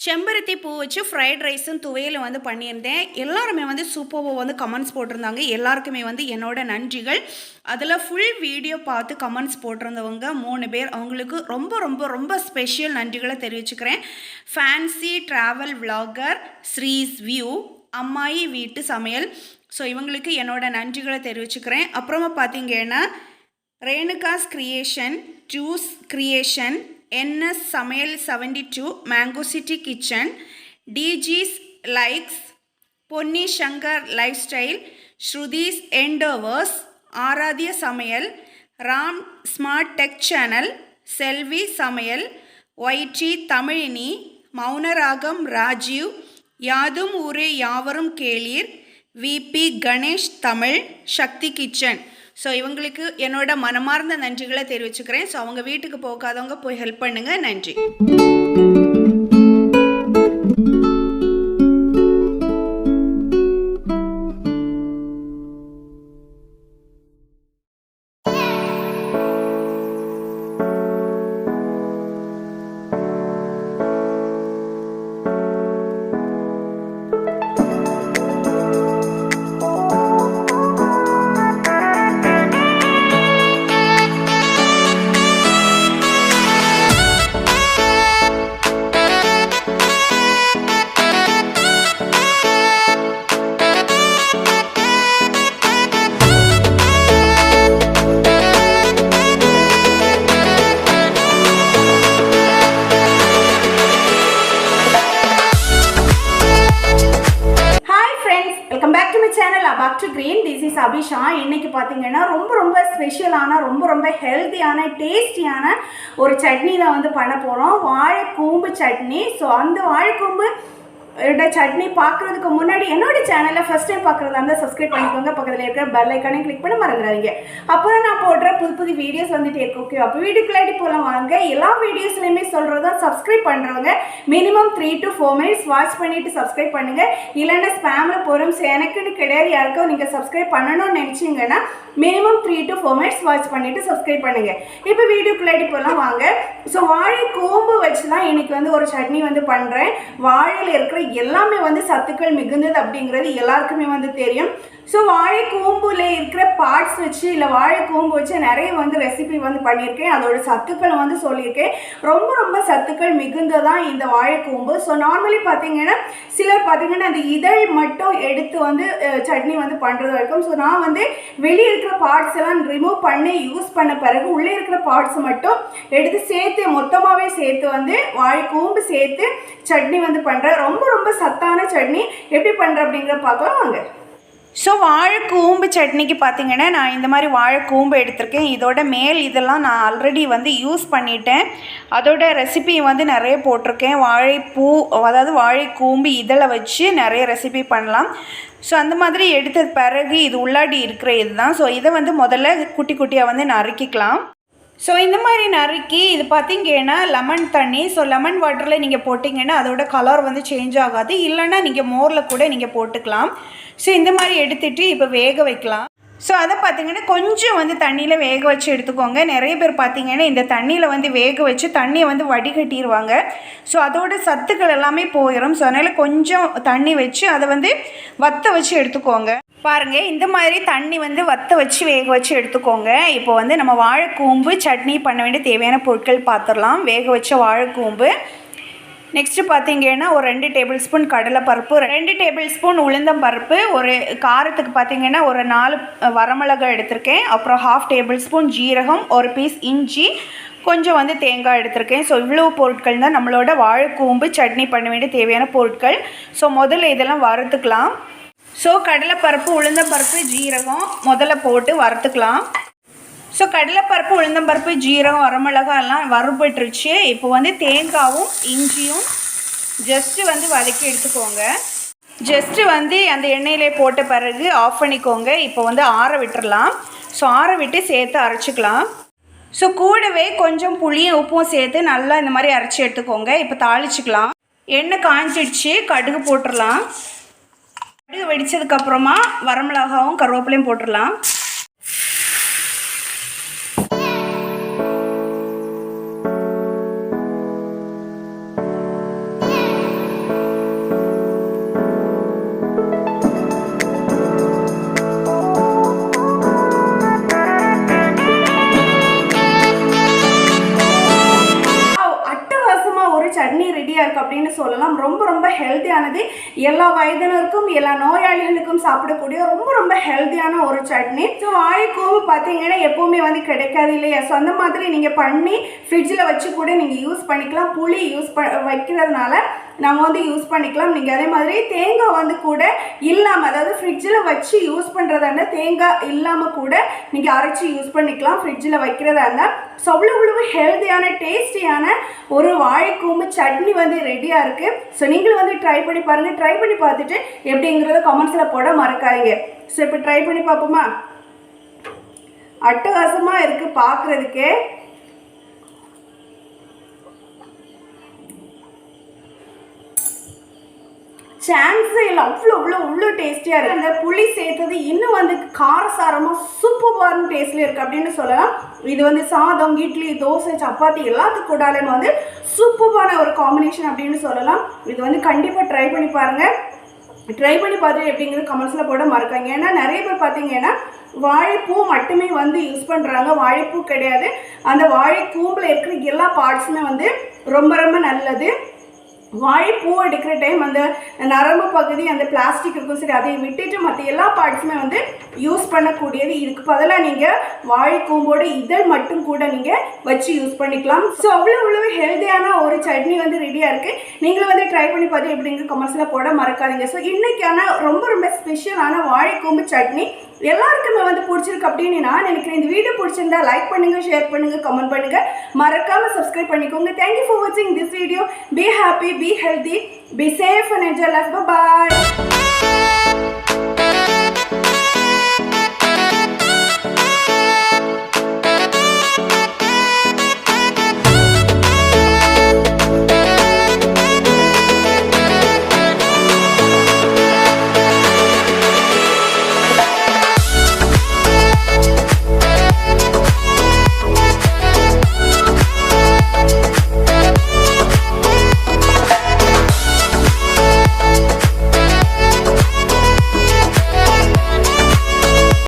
செம்பருத்தி பூ வச்சு ஃப்ரைட் ரைஸும் துவையலும் வந்து பண்ணியிருந்தேன். எல்லாருமே வந்து சூப்பராக வந்து கமெண்ட்ஸ் போட்டிருந்தாங்க. எல்லாருக்குமே வந்து என்னோட நன்றிகள். அதில் ஃபுல் வீடியோ பார்த்து கமெண்ட்ஸ் போட்டிருந்தவங்க 3 பேர். அவங்களுக்கு ரொம்ப ரொம்ப ரொம்ப ஸ்பெஷல் நன்றிகளை தெரிவிச்சுக்கிறேன். Fancy travel vlogger, Sri's view, அம்மாயி வீட்டு சமையல். ஸோ இவங்களுக்கு என்னோட நன்றிகளை தெரிவிச்சுக்கிறேன். அப்புறமா பார்த்தீங்கன்னா Renuka's creation, juice creation, NS சமையல் 72, மேங்கோ சிட்டி கிச்சன், டிஜிஸ் likes, Ponni Shankar life style, Shruthi's endeavours, Aaradhya சமையல், Ram smart tech channel, Selvi சமையல், ஒய்டி தமிழினி, மௌனராகம் ராஜீவ், யாதும் ஊரே யாவரும் கேளீர், விபி கணேஷ் தமிழ், சக்தி கிச்சன். ஸோ இவங்களுக்கு என்னோட மனமார்ந்த நன்றிகளை தெரிவிச்சுக்கிறேன். ஸோ அவங்க வீட்டுக்கு போகாதவங்க போய் ஹெல்ப் பண்ணுங்கள். நன்றி. Abactive green. This is Abisha. இன்னைக்கு பாத்தீங்கன்னா ரொம்ப ஸ்பெஷலான ரொம்ப ஹெல்தியான டேஸ்டியான ஒரு சட்னி தான் வந்து பண்ண போறோம். வாழைக்கூம்பு சட்னி. ஸோ அந்த வாழைக்கூம்பு சட்னி பார்க்குறதுக்கு முன்னாடி என்னோட சேனலை ஃபஸ்ட் டைம் பார்க்குறதா இருந்தால் சப்ஸ்கிரைப் பண்ணிக்கோங்க. பக்கத்தில் இருக்கிற பெல் ஐக்கானே கிளிக் பண்ண மறந்துடாதீங்க. அப்போ தான் நான் போடுற புது வீடியோஸ் வந்துட்டு இருக்கு. ஓகே, அப்போ வீடியோக்குள்ளாடி போகலாம் வாங்க. எல்லா வீடியோஸ்லையுமே சொல்கிறது தான் சப்ஸ்கிரைப் பண்ணுறவங்க மினிமம் 3 to 4 minutes வாட்ச் பண்ணிவிட்டு சப்ஸ்கிரைப் பண்ணுங்கள். இல்லைன்னா ஸ்பேமில் போகிறோம். எனக்குன்னு கிடையாது, யாருக்கும் நீங்கள் சப்ஸ்கிரைப் பண்ணணும்னு நினச்சிங்கன்னா மினிமம் 3 to 4 minutes வாட்ச் பண்ணிவிட்டு சப்ஸ்கிரைப் பண்ணுங்கள். இப்போ வீடியோக்குள்ளாடி போகலாம் வாங்க. ஸோ வாழை கூம்பு வச்சு தான் இன்னைக்கு வந்து ஒரு சட்னி வந்து பண்ணுறேன். வாழையில் இருக்கிற எல்லாமே வந்து சத்துக்கள் மிகுந்தது அப்படிங்கிறது எல்லாருக்குமே வந்து தெரியும். ஸோ வாழைக்கூம்புல இருக்கிற பார்ட்ஸ் வச்சு இல்லை வாழைக்கூம்பு வச்சு நிறைய வந்து ரெசிபி வந்து பண்ணியிருக்கேன். அதோட சத்துக்கள் வந்து சொல்லியிருக்கேன். ரொம்ப சத்துக்கள் மிகுந்ததான் இந்த வாழைக்கூம்பு. ஸோ நார்மலி பார்த்தீங்கன்னா சிலர் பார்த்தீங்கன்னா அந்த இதழ் மட்டும் எடுத்து வந்து சட்னி வந்து பண்ணுறது வரைக்கும். ஸோ நான் வந்து வெளியே இருக்கிற பார்ட்ஸ் எல்லாம் ரிமூவ் பண்ணி யூஸ் பண்ண பிறகு உள்ளே இருக்கிற பார்ட்ஸ் மட்டும் எடுத்து சேர்த்து மொத்தமாகவே சேர்த்து வந்து வாழைக்கூம்பு சேர்த்து சட்னி வந்து பண்ணுறேன். ரொம்ப சத்தான சட்னி எப்படி பண்ணுறேன் அப்படிங்கிறத பார்க்கலாம் வாங்க. ஸோ வாழைக்கூம்பு சட்னிக்கு பார்த்தீங்கன்னா நான் இந்த மாதிரி வாழைக்கூம்பு எடுத்திருக்கேன். இதோட மேல் இதெல்லாம் நான் ஆல்ரெடி வந்து யூஸ் பண்ணிட்டேன். அதோட ரெசிபி வந்து நிறைய போட்டிருக்கேன். வாழைப்பூ, அதாவது வாழைக்கூம்பு இதழை வச்சு நிறைய ரெசிபி பண்ணலாம். ஸோ அந்த மாதிரி எடுத்த பிறகு இது உள்ளாடி இருக்கிற இதுதான். ஸோ இதை வந்து முதல்ல குட்டியாக வந்து நறுக்கிக்கலாம். ஸோ இந்த மாதிரி நறுக்கி இது பார்த்திங்கன்னா லெமன் தண்ணி. ஸோ லெமன் வாட்டரில் நீங்கள் போட்டிங்கன்னா அதோட கலர் வந்து சேஞ்ச் ஆகாது. இல்லைன்னா நீங்கள் மோரில் கூட நீங்கள் போட்டுக்கலாம். ஸோ இந்த மாதிரி எடுத்துகிட்டு இப்போ வேக வைக்கலாம். ஸோ அதை பார்த்திங்கன்னா கொஞ்சம் வந்து தண்ணியில் வேக வச்சு எடுத்துக்கோங்க. நிறைய பேர் பார்த்திங்கன்னா இந்த தண்ணியில் வந்து வேக வச்சு தண்ணியை வந்து வடிகட்டிடுவாங்க. ஸோ அதோட சத்துக்கள் எல்லாமே போயிடும். ஸோ அதனால் கொஞ்சம் தண்ணி வச்சு அதை வந்து வற்ற வச்சு எடுத்துக்கோங்க. பாருங்கள், இந்த மாதிரி தண்ணி வந்து வற்ற வச்சு வேக வச்சு எடுத்துக்கோங்க. இப்போ வந்து நம்ம வாழைக்கூம்பு சட்னி பண்ண வேண்டிய தேவையான பொருட்கள் பார்த்துடலாம். வேக வச்ச வாழைக்கூம்பு, நெக்ஸ்ட்டு பார்த்திங்கன்னா ஒரு 2 டேபிள் ஸ்பூன் கடலைப்பருப்பு, 2 டேபிள் ஸ்பூன் உளுந்தம்பருப்பு, ஒரு காரத்துக்கு பார்த்திங்கன்னா ஒரு 4 வரமிளகாய் எடுத்திருக்கேன். அப்புறம் 1/2 டேபிள் ஸ்பூன் ஜீரகம், ஒரு பீஸ் இஞ்சி, கொஞ்சம் வந்து தேங்காய் எடுத்திருக்கேன். ஸோ இவ்வளோ பொருட்கள் தான் நம்மளோட வாழைக்கூம்பு சட்னி பண்ண வேண்டிய தேவையான பொருட்கள். ஸோ முதல்ல இதெல்லாம் வறுத்துக்கலாம். ஸோ கடலைப்பருப்பு, உளுந்தம்பருப்பு, ஜீரகம் முதல்ல போட்டு வறுத்துக்கலாம். ஸோ கடலைப்பருப்பு, உளுந்தம்பருப்பு, ஜீரகம், வரமிளகாய் எல்லாம் வறுபட்டுருச்சு. இப்போ வந்து தேங்காயும் இஞ்சியும் ஜஸ்ட்டு வந்து வதக்கி எடுத்துக்கோங்க. ஜஸ்ட்டு வந்து அந்த எண்ணெயிலே போட்ட பிறகு ஆஃப் பண்ணிக்கோங்க. இப்போ வந்து ஆற விட்டுறலாம். ஸோ ஆற விட்டு சேர்த்து அரைச்சிக்கலாம். ஸோ கூடவே கொஞ்சம் புளியும் உப்பும் சேர்த்து நல்லா இந்த மாதிரி அரைச்சி எடுத்துக்கோங்க. இப்போ தாளிச்சிக்கலாம். எண்ணெய் காய்ச்சிடுச்சு, கடுகு போட்டுடலாம். கடுகு வெடித்ததுக்கப்புறமா வரமிளகாவும் கருவேப்பிலையும் போட்டுடலாம். சட்னி ரெடியாக இருக்குது அப்படின்னு சொல்லலாம். ரொம்ப ரொம்ப ஹெல்த்தியானது, எல்லா வயதினருக்கும் எல்லா நோயாளிகளுக்கும் சாப்பிடக்கூடிய ரொம்ப ரொம்ப ஹெல்த்தியான ஒரு சட்னி. ஸோ வாழைக்கூம்பு பார்த்தீங்கன்னா எப்போவுமே வந்து கிடைக்காது இல்லையா? ஸோ அந்த மாதிரி நீங்கள் பண்ணி ஃப்ரிட்ஜில் வச்சு கூட நீங்கள் யூஸ் பண்ணிக்கலாம். புளி வைக்கிறதுனால நம்ம வந்து யூஸ் பண்ணிக்கலாம். நீங்கள் அதே மாதிரி தேங்காய் வந்து கூட இல்லாமல், அதாவது ஃப்ரிட்ஜில் வச்சு யூஸ் பண்ணுறதா இருந்தால் தேங்காய் இல்லாமல் கூட நீங்கள் அரைச்சி யூஸ் பண்ணிக்கலாம் ஃப்ரிட்ஜில் வைக்கிறதா இருந்தால். ஸோ அவ்வளோ ஹெல்த்தியான டேஸ்டியான ஒரு வாழைக்கூம்பு சட்னி வந்து ரெடியாக இருக்குது. ஸோ நீங்களும் வந்து ட்ரை பண்ணி பாருங்கள். ட்ரை பண்ணி பார்த்துட்டு எப்படிங்கிறத கமெண்ட்ஸில் போட மறக்காதீங்க. ஸோ இப்போ ட்ரை பண்ணி பார்ப்போமா? அட்டகாசமாக இருக்குது பார்க்குறதுக்கே. சான்ஸே இல்லை, அவ்வளோ டேஸ்டியாக இருக்குது. அந்த புளி சேர்த்தது இன்னும் வந்து காரசாரமாக சூப்பரான டேஸ்ட்லேயே இருக்குது அப்படின்னு சொல்லலாம். இது வந்து சாதம், இட்லி, தோசை, சப்பாத்தி எல்லாத்துக்கு கூடாலும் வந்து சூப்பரான ஒரு காம்பினேஷன் அப்படின்னு சொல்லலாம். இது வந்து கண்டிப்பாக ட்ரை பண்ணி பாருங்கள். ட்ரை பண்ணி பார்த்துட்டு எப்படிங்கிறது கமெண்ட்ஸில் போட மறக்காங்க. ஏன்னா நிறைய பேர் பார்த்தீங்கன்னா வாழைப்பூ மட்டுமே வந்து யூஸ் பண்ணுறாங்க, வாழைப்பூ கிடையாது. அந்த வாழைக்கூம்பில் இருக்கிற எல்லா பார்ட்ஸுமே வந்து ரொம்ப ரொம்ப நல்லது. வாழைப்பூ எடுக்கிற டைம் அந்த நரம்பு பகுதி, அந்த பிளாஸ்டிக் இருக்கும் சரி, அதை விட்டுட்டு மற்ற எல்லா பார்ட்ஸுமே வந்து யூஸ் பண்ணக்கூடியது. இதுக்கு பதிலாக நீங்கள் வாழைக்கூம்போட இதழ் மட்டும் கூட நீங்கள் வச்சு யூஸ் பண்ணிக்கலாம். ஸோ அவ்வளோ ஹெல்த்தியான ஒரு சட்னி வந்து ரெடியாக இருக்குது. நீங்களும் வந்து ட்ரை பண்ணி பார்த்து எப்படிங்கிற கமெண்ட்ஸில் போட மறக்காதீங்க. ஸோ இன்றைக்கான ரொம்ப ரொம்ப ஸ்பெஷலான வாழைக்கூம்பு சட்னி எல்லாருக்குமே வந்து பிடிச்சிருக்கு அப்படின்னு நான் நினைக்கிறேன். இந்த வீடியோ பிடிச்சிருந்தா லைக் பண்ணுங்கள், ஷேர் பண்ணுங்கள், கமெண்ட் பண்ணுங்கள், மறக்காமல் சப்ஸ்கிரைப் பண்ணிக்கோங்க. தேங்க்யூ ஃபார் வாட்சிங் this video. Be happy, be healthy, be safe and enjoy life. Bye bye.